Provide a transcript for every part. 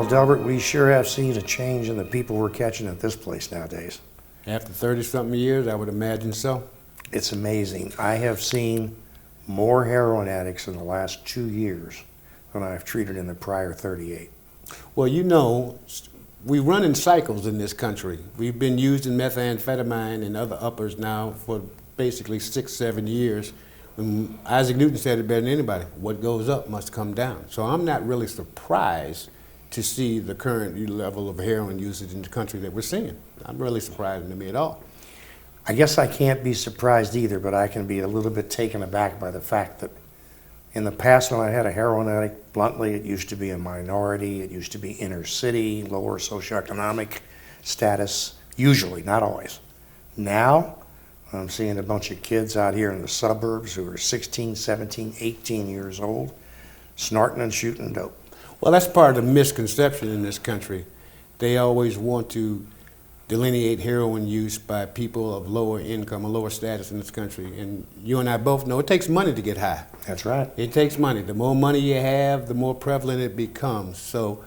Delbert, we sure have seen a change in the people we're catching at this place nowadays. After 30-something years, I would imagine so. It's amazing. I have seen more heroin addicts in the last 2 years than I've treated in the prior 38. Well, you know, we run in cycles in this country. We've been using methamphetamine and other uppers now for basically 6-7 years. And Isaac Newton said it better than anybody, what goes up must come down. So I'm not really surprised to see the current level of heroin usage in the country that we're seeing. Not really surprising to me at all. I guess I can't be surprised either, but I can be a little bit taken aback by the fact that in the past when I had a heroin addict, bluntly, it used to be a minority, it used to be inner city, lower socioeconomic status, usually, not always. Now, I'm seeing a bunch of kids out here in the suburbs who are 16, 17, 18 years old, snorting and shooting dope. Well, that's part of the misconception in this country. They always want to delineate heroin use by people of lower income or lower status in this country. And you and I both know it takes money to get high. That's right. It takes money. The more money you have, the more prevalent it becomes. So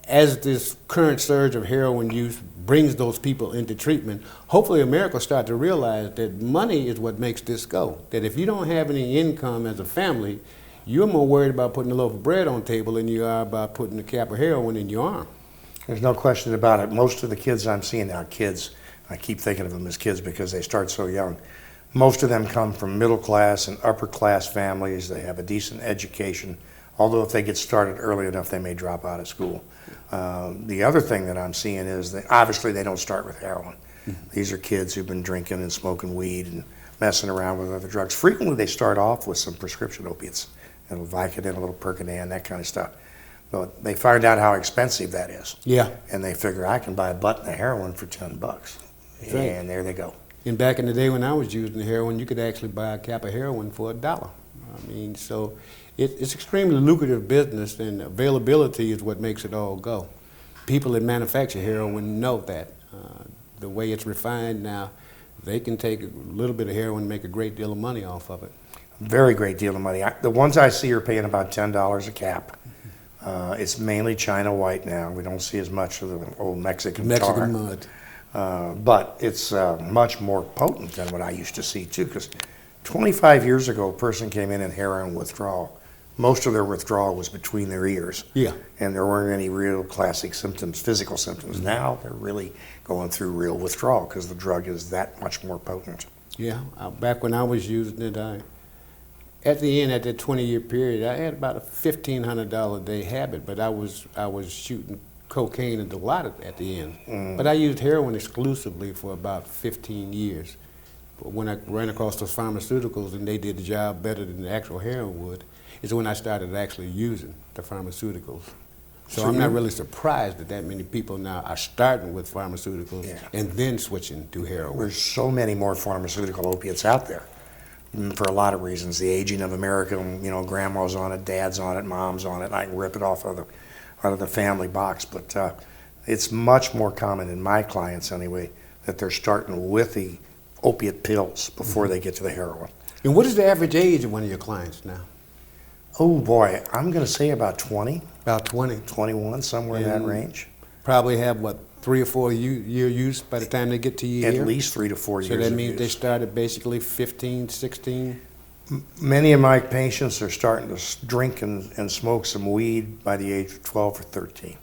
as this current surge of heroin use brings those people into treatment, hopefully America will start to realize that money is what makes this go. That if you don't have any income as a family, you're more worried about putting a loaf of bread on the table than you are about putting a cap of heroin in your arm. There's no question about it. Most of the kids I'm seeing now, kids, I keep thinking of them as kids because they start so young. Most of them come from middle class and upper class families. They have a decent education, although if they get started early enough, they may drop out of school. The other thing that I'm seeing is that obviously they don't start with heroin. These are kids who've been drinking and smoking weed and messing around with other drugs. Frequently they start off with some prescription opiates, a little Vicodin, a little Percodan, that kind of stuff. But they find out how expensive that is. Yeah. And they figure, I can buy a button of heroin for $10. Right. And there they go. And back in the day when I was using heroin, you could actually buy a cap of heroin for $1. I mean, so it's extremely lucrative business, and availability is what makes it all go. People that manufacture heroin know that. The way it's refined now, they can take a little bit of heroin and make a great deal of money off of it. Very great deal of money. The ones I see are paying about $10 a cap. It's mainly China white now. We don't see as much of the old Mexican tar. Mud. But it's much more potent than what I used to see too, because 25 years ago, a person came in heroin withdrawal. Most of their withdrawal was between their ears. Yeah. And there weren't any real classic symptoms, physical symptoms. Now they're really going through real withdrawal because the drug is that much more potent. Yeah. Back when I was using it, at the end, at that 20-year period, I had about a $1,500 a day habit, but I was shooting cocaine and a lot at the end. But I used heroin exclusively for about 15 years. But when I ran across those pharmaceuticals and they did the job better than the actual heroin would, is when I started actually using the pharmaceuticals. So I'm not really surprised that many people now are starting with pharmaceuticals and then switching to heroin. There's so many more pharmaceutical opiates out there. For a lot of reasons, the aging of America, you know, grandma's on it, dad's on it, mom's on it. I can rip it off of the family box, but it's much more common in my clients anyway that they're starting with the opiate pills before they get to the heroin. And what is the average age of one of your clients now? Oh boy, I'm going to say about 20. About 20. 21, somewhere in that range. Probably have, what, 3 or 4 year use by the time they get to your year? At least 3 to 4 years. So that means use. they started basically 15, 16? Many of my patients are starting to drink and smoke some weed by the age of 12 or 13.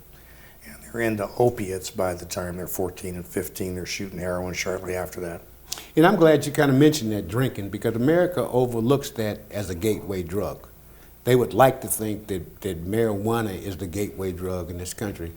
And they're into opiates by the time they're 14 and 15. They're shooting heroin shortly after that. And I'm glad you kind of mentioned that drinking, because America overlooks that as a gateway drug. They would like to think that marijuana is the gateway drug in this country.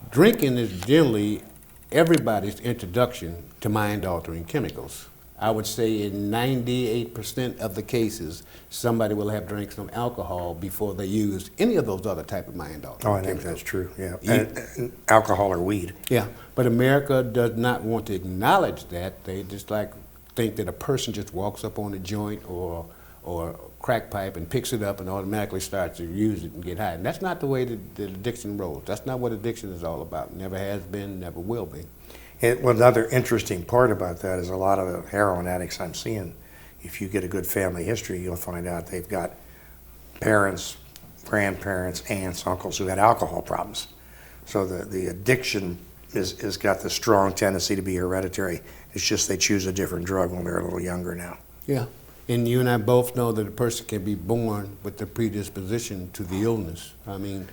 Drinking is generally everybody's introduction to mind-altering chemicals. I would say in 98% of the cases, somebody will have drank some alcohol before they use any of those other type of mind-altering Oh, I think chemicals. that's true, yeah. And alcohol or weed. Yeah, but America does not want to acknowledge that. They just think that a person just walks up on a joint or crack pipe and picks it up and automatically starts to use it and get high. And that's not the way the addiction rolls. That's not what addiction is all about. Never has been, never will be. Another interesting part about that is a lot of the heroin addicts I'm seeing, if you get a good family history, you'll find out they've got parents, grandparents, aunts, uncles who had alcohol problems. So the addiction is got the strong tendency to be hereditary. It's just they choose a different drug when they're a little younger now. Yeah. And you and I both know that a person can be born with the predisposition to the illness. I mean,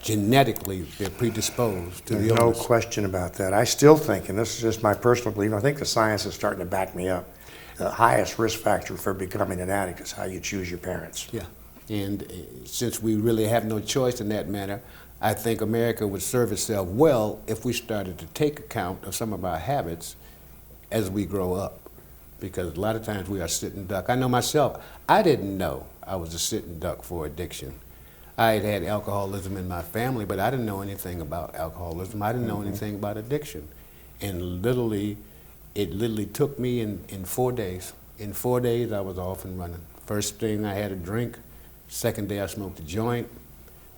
genetically, they're predisposed to the There's illness. no question about that. I still think, and this is just my personal belief, I think the science is starting to back me up. The highest risk factor for becoming an addict is how you choose your parents. Yeah. And since we really have no choice in that matter, I think America would serve itself well if we started to take account of some of our habits as we grow up. Because a lot of times we are sitting duck. I know myself, I didn't know I was a sitting duck for addiction. I had alcoholism in my family, but I didn't know anything about alcoholism. I didn't know anything about addiction. And it literally took me in 4 days. In 4 days, I was off and running. First thing, I had a drink. Second day, I smoked a joint.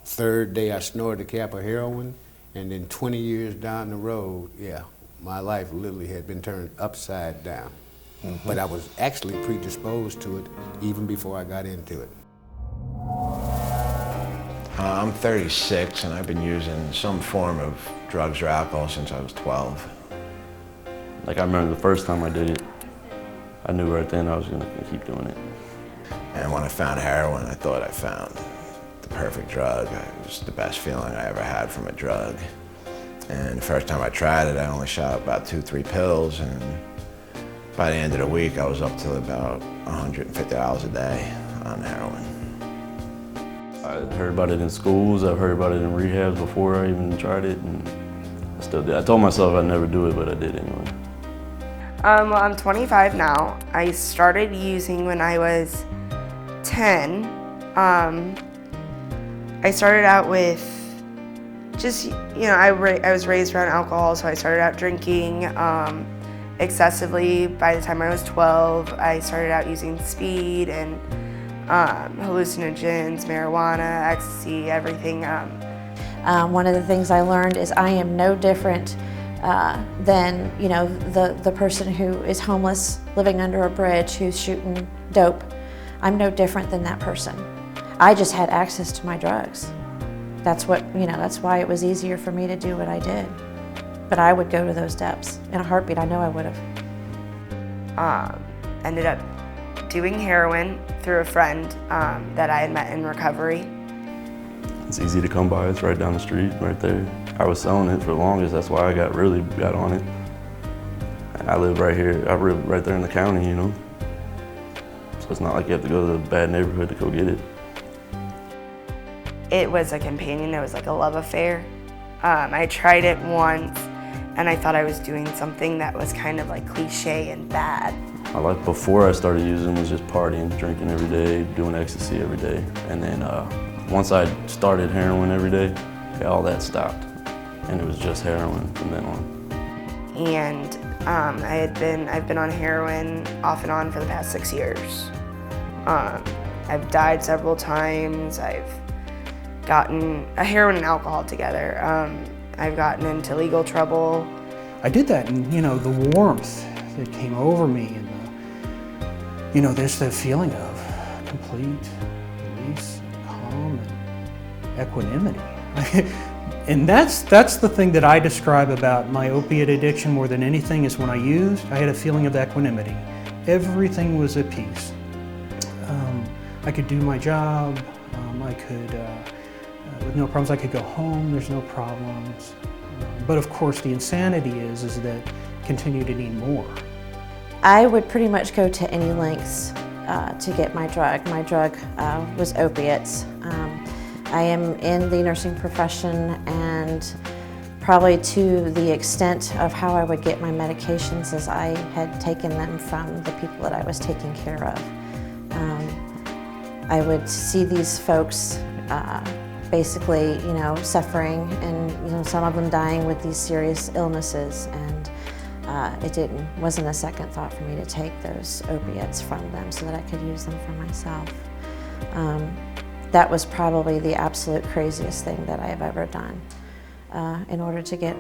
Third day, I snorted a cap of heroin. And then 20 years down the road, yeah, my life literally had been turned upside down. But I was actually predisposed to it even before I got into it. I'm 36 and I've been using some form of drugs or alcohol since I was 12. Like I remember the first time I did it, I knew right then I was gonna keep doing it. And when I found heroin, I thought I found the perfect drug. It was the best feeling I ever had from a drug. And the first time I tried it, I only shot about 2-3 pills, and by the end of the week, I was up to about $150 a day on heroin. I heard about it in schools, I've heard about it in rehabs before I even tried it, and I still did. I told myself I'd never do it, but I did anyway. Well, I'm 25 now. I started using when I was 10. I started out with just, I was raised around alcohol, so I started out drinking excessively. By the time I was 12, I started out using speed and hallucinogens, marijuana, ecstasy, everything. One of the things I learned is I am no different than the person who is homeless, living under a bridge, who's shooting dope. I'm no different than that person. I just had access to my drugs. That's why it was easier for me to do what I did. But I would go to those depths in a heartbeat. I know I would have. Ended up doing heroin through a friend that I had met in recovery. It's easy to come by, it's right down the street, right there. I was selling it for the longest, that's why I really got on it. I live right here, I live right there in the county, So it's not like you have to go to the bad neighborhood to go get it. It was a companion, it was like a love affair. I tried it once and I thought I was doing something that was kind of like cliche and bad. My life before I started using was just partying, drinking every day, doing ecstasy every day. And then once I started heroin every day, all that stopped. And it was just heroin from then on. And I've been on heroin off and on for the past 6 years. I've died several times. I've gotten heroin and alcohol together. I've gotten into legal trouble. I did that, and the warmth that came over me, and there's the feeling of complete release, and calm, and equanimity. And that's the thing that I describe about my opiate addiction more than anything, is when I used, I had a feeling of equanimity. Everything was at peace. I could do my job. I could, with no problems, I could go home. There's no problems. But of course, the insanity is that I continue to need more. I would pretty much go to any lengths to get my drug. My drug was opiates. I am in the nursing profession, and probably to the extent of how I would get my medications as I had taken them from the people that I was taking care of. I would see these folks basically, suffering, and some of them dying with these serious illnesses, and it wasn't a second thought for me to take those opiates from them so that I could use them for myself. That was probably the absolute craziest thing that I have ever done in order to get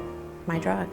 my drug.